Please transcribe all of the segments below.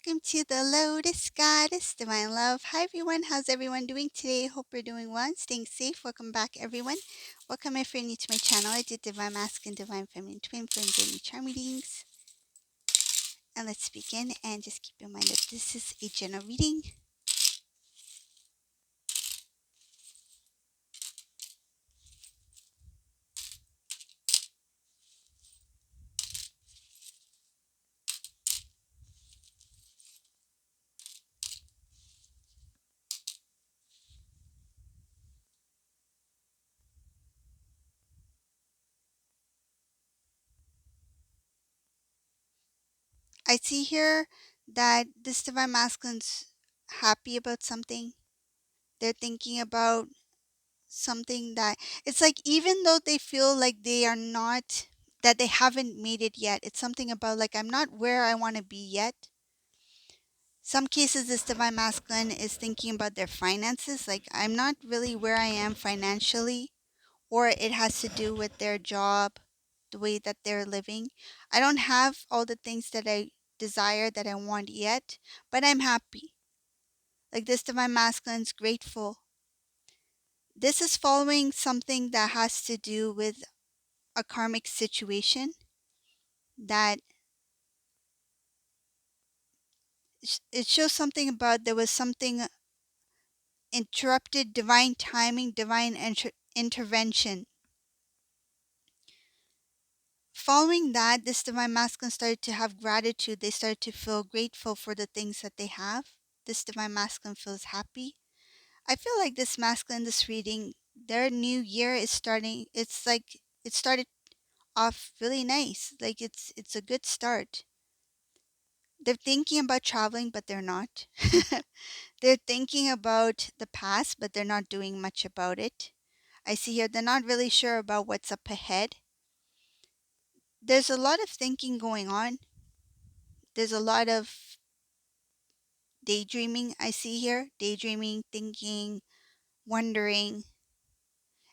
welcome to the Lotus Goddess, Divine Love. Hi everyone, how's everyone doing today? Hope you're doing well and staying safe. Welcome back everyone. Welcome if you're new to my channel. I do Divine Masculine, Divine Feminine, Twin Flame, Daily Charm readings. And let's begin, and just keep in mind that this is a general reading. I see here that this Divine Masculine's happy about something. They're thinking about something that it's like, even though they feel like they are not, that they haven't made it yet, it's something about like, I'm not where I want to be yet. Some cases this Divine Masculine is thinking about their finances, like I'm not really where I am financially, or it has to do with their job, the way that they're living. I don't have all the things that I desire, that I want yet, but I'm happy. Like this Divine Masculine's grateful. This is following something that has to do with a karmic situation, that it shows something about there was something interrupted, divine timing, divine intervention. Following that, this Divine Masculine started to have gratitude. They started to feel grateful for the things that they have. This Divine Masculine feels happy. I feel like this masculine, this reading, their new year is starting. It's like it started off really nice. Like it's a good start. They're thinking about traveling, but they're not. They're thinking about the past, but they're not doing much about it. I see here they're not really sure about what's up ahead. There's a lot of thinking going on. There's a lot of daydreaming I see here. Daydreaming, thinking, wondering.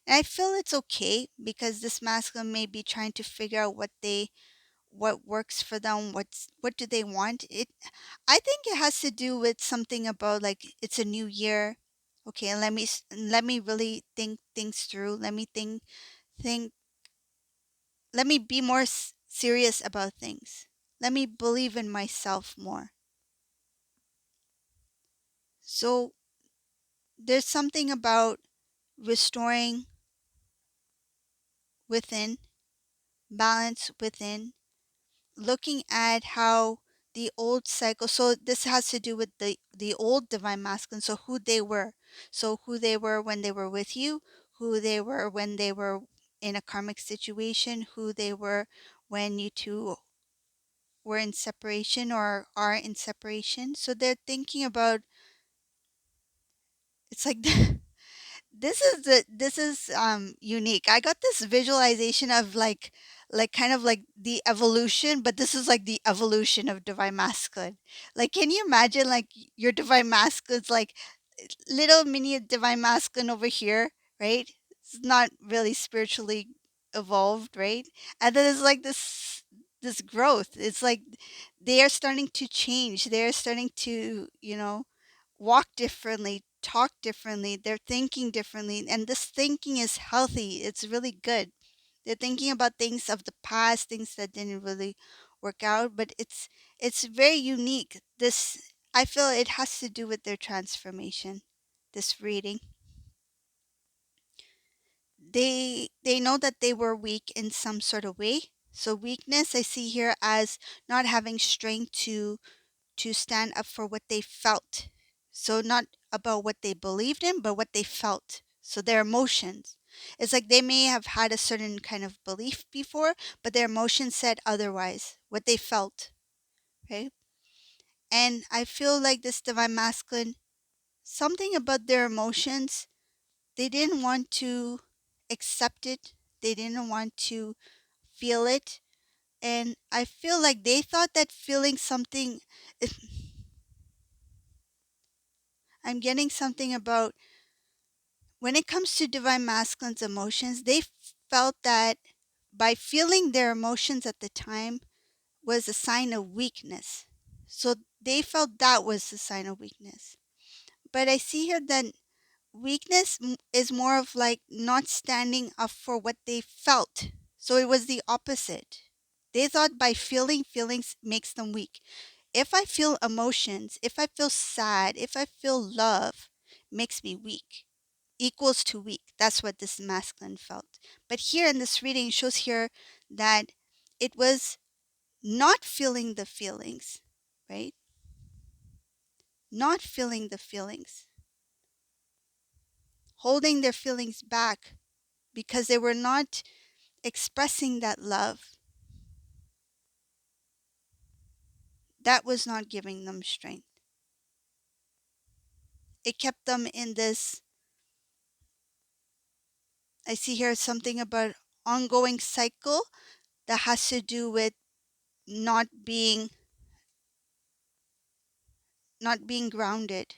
And I feel it's okay, because this masculine may be trying to figure out what works for them, what do they want. I think it has to do with something about like it's a new year. Okay, let me really think things through. Think let me be more serious about things. Let me believe in myself more. So there's something about restoring within, balance within, looking at how the old cycle. So this has to do with the old Divine Masculine. So who they were. So who they were when they were with you, who they were when they were in a karmic situation, who they were when you two were in separation or are in separation. So they're thinking about, it's like this is unique. I got this visualization of like kind of like the evolution, but this is like the evolution of Divine Masculine. Like, can you imagine like your Divine Masculine's like little mini Divine Masculine over here, right? It's not really spiritually evolved, right? And then it's like this growth. It's like they are starting to change. They're starting to, walk differently, talk differently, they're thinking differently, and this thinking is healthy. It's really good. They're thinking about things of the past, things that didn't really work out, but it's very unique. This, I feel it has to do with their transformation. This reading. They know that they were weak in some sort of way. So weakness I see here as not having strength to stand up for what they felt. So not about what they believed in, but what they felt. So their emotions. It's like they may have had a certain kind of belief before, but their emotions said otherwise, what they felt. Right? And I feel like this Divine Masculine, something about their emotions, they didn't want to accept it. They didn't want to feel it. And I feel like they thought that feeling something, I'm getting something about when it comes to Divine Masculine's emotions, they felt that by feeling their emotions at the time was a sign of weakness. So they felt that was the sign of weakness. But I see here that weakness is more of like not standing up for what they felt. So it was the opposite. They thought by feeling feelings makes them weak. If I feel emotions, if I feel sad, if I feel love, makes me weak, equals to weak. That's what this masculine felt. But here in this reading, it shows here that it was not feeling the feelings, right? Not feeling the feelings, holding their feelings back because they were not expressing that love. That was not giving them strength. It kept them in this, I see here something about ongoing cycle that has to do with not being grounded.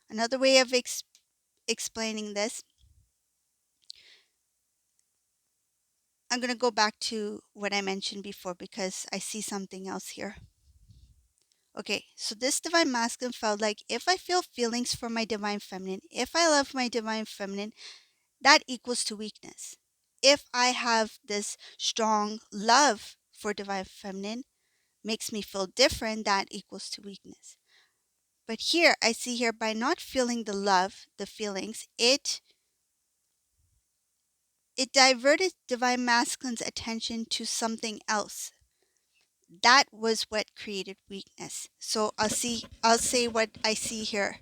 Another way of explaining this, I'm going to go back to what I mentioned before because I see something else here. Okay, so this divine masculine felt like if I feel feelings for my divine feminine, if I love my divine feminine, that equals to weakness. If I have this strong love for divine feminine, makes me feel different, that equals to weakness. But here, I see here by not feeling the love, the feelings, it diverted divine masculine's attention to something else. That was what created weakness. So I'll say what I see here.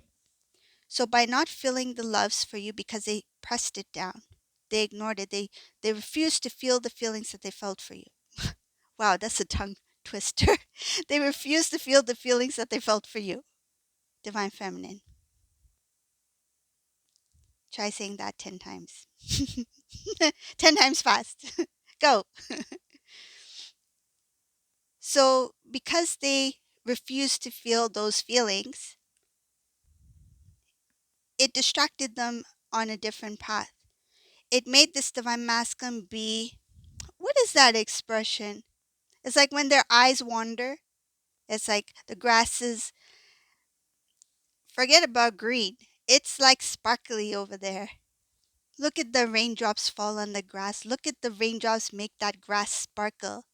So by not feeling the loves for you because they pressed it down, they ignored it, they refused to feel the feelings that they felt for you. Wow, that's a tongue twister. They refused to feel the feelings that they felt for you. Divine feminine. Try saying that 10 times. 10 times fast. Go. So, because they refused to feel those feelings, it distracted them on a different path. It made this divine masculine be, what is that expression? It's like when their eyes wander. It's like the grass is, forget about green. It's like sparkly over there. Look at the raindrops fall on the grass. Look at the raindrops make that grass sparkle.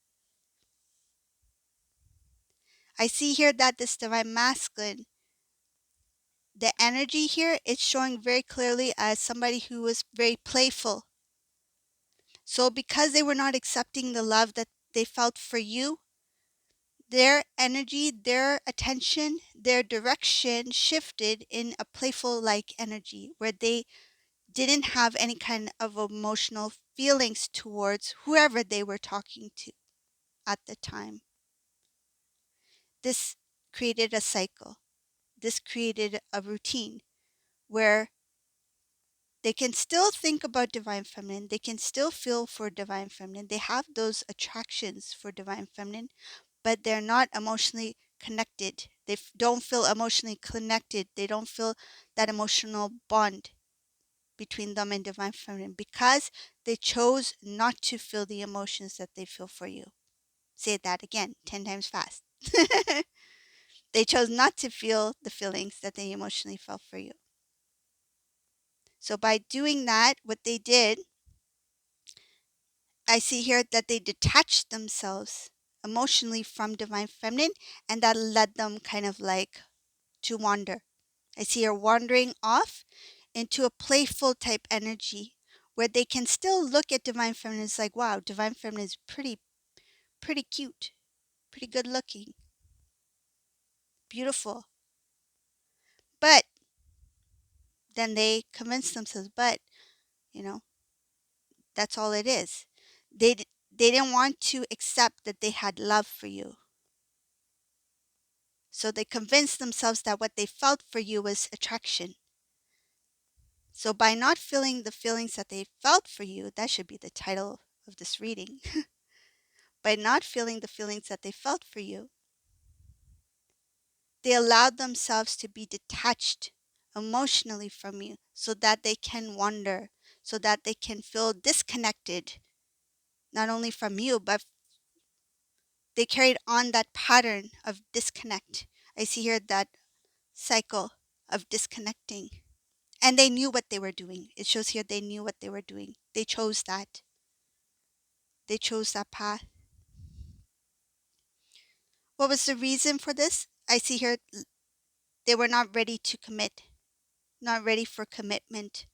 I see here that this divine masculine, the energy here, it's showing very clearly as somebody who was very playful. So because they were not accepting the love that they felt for you, their energy, their attention, their direction shifted in a playful like energy where they didn't have any kind of emotional feelings towards whoever they were talking to at the time. This created a cycle. This created a routine where they can still think about divine feminine. They can still feel for divine feminine. They have those attractions for divine feminine, but they're not emotionally connected. They don't feel emotionally connected. They don't feel that emotional bond between them and divine feminine because they chose not to feel the emotions that they feel for you. Say that again, 10 times fast. They chose not to feel the feelings that they emotionally felt for you. So by doing that, what they did, I see here that they detached themselves emotionally from divine feminine, and that led them kind of like to wander. I see her wandering off into a playful type energy where they can still look at divine feminine as like, wow, divine feminine is pretty cute, pretty good looking, beautiful. But then they convince themselves, but you know, that's all it is. They didn't want to accept that they had love for you. So they convinced themselves that what they felt for you was attraction. So by not feeling the feelings that they felt for you, that should be the title of this reading. By not feeling the feelings that they felt for you, they allowed themselves to be detached emotionally from you so that they can wander, so that they can feel disconnected, not only from you, but they carried on that pattern of disconnect. I see here that cycle of disconnecting. And they knew what they were doing. It shows here they knew what they were doing. They chose that. They chose that path. What was the reason for this? I see here they were not ready to commit, not ready for commitment.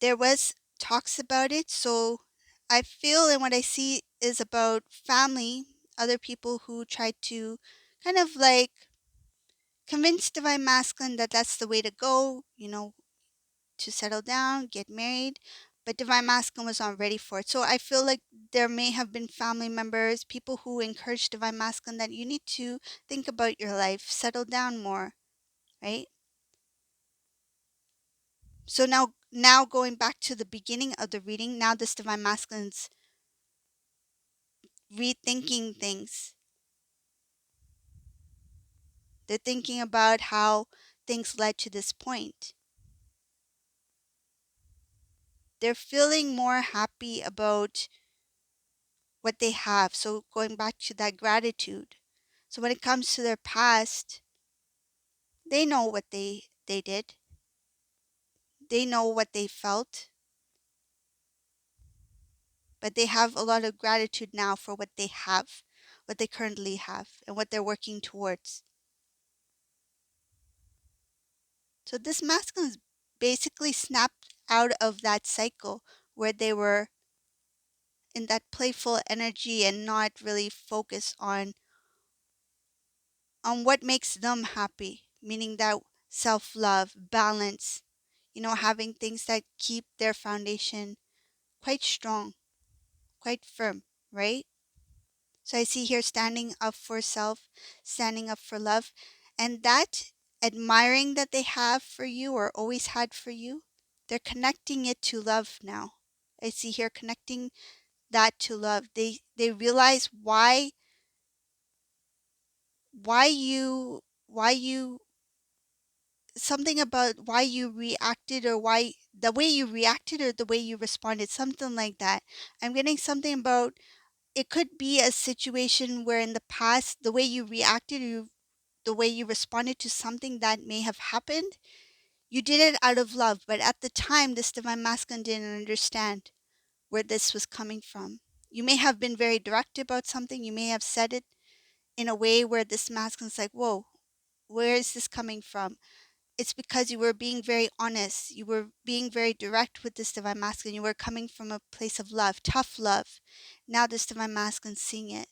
There was talks about it, so I feel and what I see is about family, other people who tried to kind of like convince divine masculine that that's the way to go, to settle down, get married, but divine masculine was not ready for it. So I feel like there may have been family members, people who encouraged divine masculine that you need to think about your life, settle down more, right? So now going back to the beginning of the reading, now this divine masculine's rethinking things. They're thinking about how things led to this point. They're feeling more happy about what they have. So going back to that gratitude. So when it comes to their past, they know what they did. They know what they felt. But they have a lot of gratitude now for what they have, what they currently have, and what they're working towards. So this masculine is basically snapped out of that cycle where they were in that playful energy and not really focused on what makes them happy, meaning that self-love, balance, having things that keep their foundation quite strong, quite firm, right? So I see here standing up for self, standing up for love, and that admiring that they have for you or always had for you, they're connecting it to love now. I see here connecting that to love. They realize why you something about why you reacted or why the way you reacted or the way you responded, something like that. I'm getting something about it could be a situation where in the past the way you reacted or the way you responded to something that may have happened, you did it out of love, but at the time this divine masculine didn't understand where this was coming from. You may have been very direct about something, you may have said it in a way where this masculine's like, whoa, where is this coming from? It's because you were being very honest. You were being very direct with this divine masculine. You were coming from a place of love, tough love. Now this divine masculine seeing it.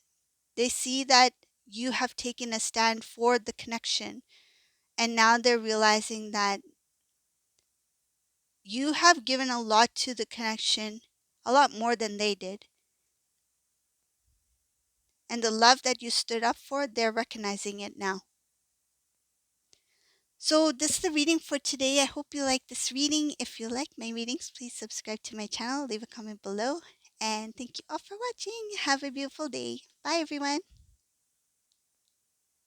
They see that you have taken a stand for the connection. And now they're realizing that you have given a lot to the connection, a lot more than they did. And the love that you stood up for, they're recognizing it now. So this is the reading for today. I hope you like this reading. If you like my readings, please subscribe to my channel, leave a comment below, and thank you all for watching. Have a beautiful day. Bye everyone.